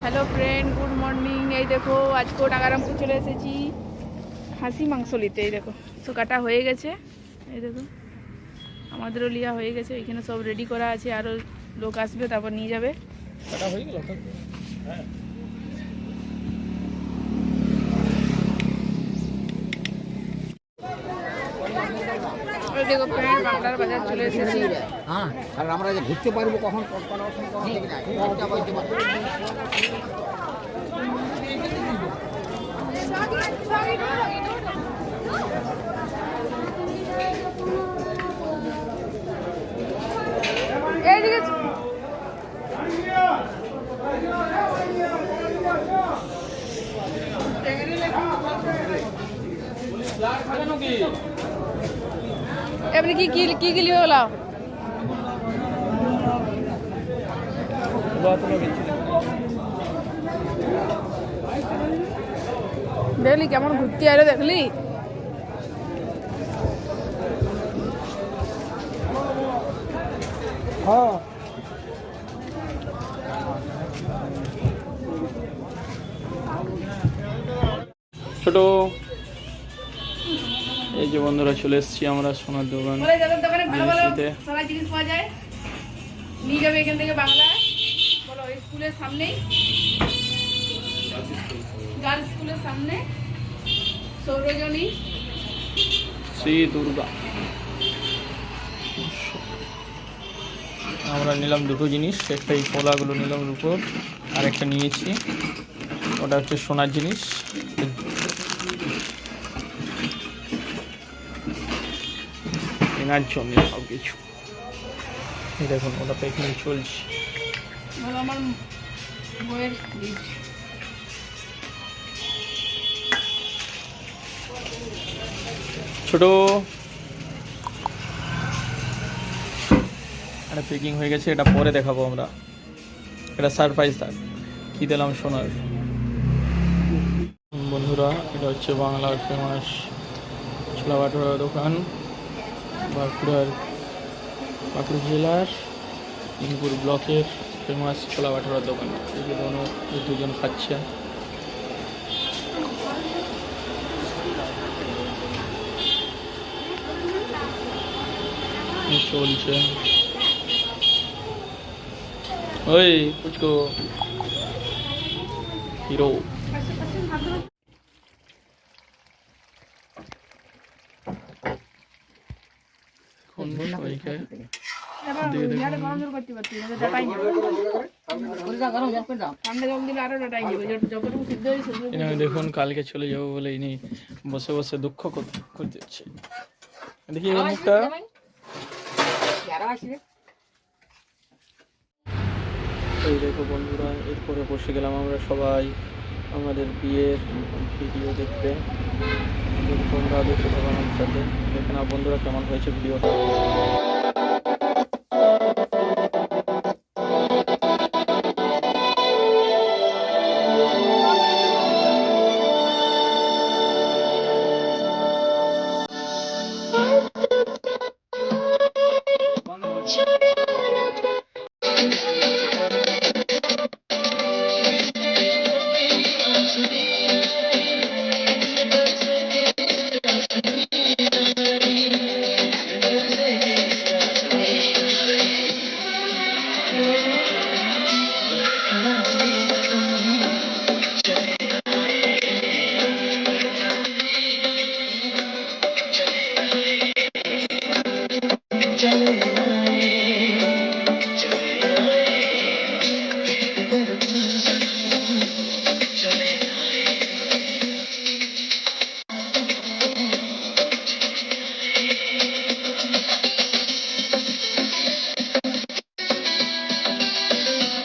Hello friend, good morning. এই দেখো আজকেও টাকারামপুর চলে এসেছি খাসি মাংস নিতে। এই দেখো তো কাটা হয়ে গেছে। এই দেখো আমাদেরও লিয়া হয়ে গেছে, এখানে সব রেডি করা আছে, আরও লোক আসবে তারপর নিয়ে যাবে। কাটা হয়ে গেল? হ্যাঁ। এই দেখো ফ্রেন্ড, বাংলার বাজার চলে এসেছি। হ্যাঁ, আর আমরা যে ঘুরতে পারবো কখন এইদিকে এমনি কি কি কি কি লিয়ে গেলাম? দেখলি কেমন ঘুরতে আলো, দেখলি? হ্যাঁ ছোট এই যে বন্ধুরা চলে এসেছি আমরা সোনার দোকান। বলে যাদের দোকানে ভালো ভালো জিনিসটিতে। সোনার জিনিস পাওয়া যায়, নিয়ে যাবে এখান থেকে। বাংলা বলো, স্কুলের সামনেই, গার্লস স্কুলের সামনে, সৌরজনী। শ্রী দুর্গা। আমরা নিলাম দুটো জিনিস, একটা এই কলাগুলো নিলাম রূপোর, আর একটা নিয়েছি ওটা হচ্ছে সোনার জিনিস। কেনার জন্য সব কিছু। এই দেখুন ওটা প্যাকিং চলছে। বলো আমার বইয়ের গিফট। ছোট এটা প্যাকিং হয়ে গেছে, এটা পরে দেখাবো আমরা। এটা সারপ্রাইজ থাক কি দিলাম সোনার। বন্ধুরা এটা হচ্ছে বাংলার ফেমাস ছোলা ভাটুরা দোকান, বাঁকুড়ার বাঁকুড়া জেলার ইনপুর ব্লকের ফেমাস ছোলা ভাটুরার দোকান। এই যে দুজন খাচ্ছে। চলছে ওই পুচকো হিরো। গরম জল করতে পারছি না, ডাটাই যাবে। ঠান্ডা জল দিলে আরো ডাটাই যাবে, যতটুকু সিদ্ধ হয়েছে। দেখুন কালকে চলে যাবো বলে ইনি বসে বসে দুঃখ করতেছে। দেখি এই মুখটা। এই দেখো বন্ধুরা, এরপরে বসে গেলাম আমরা সবাই আমাদের বিয়ের ভিডিও দেখতে। তোমরা দেখতে পাবো আমার সাথে। দেখে না বন্ধুরা কেমন হয়েছে ভিডিওটা।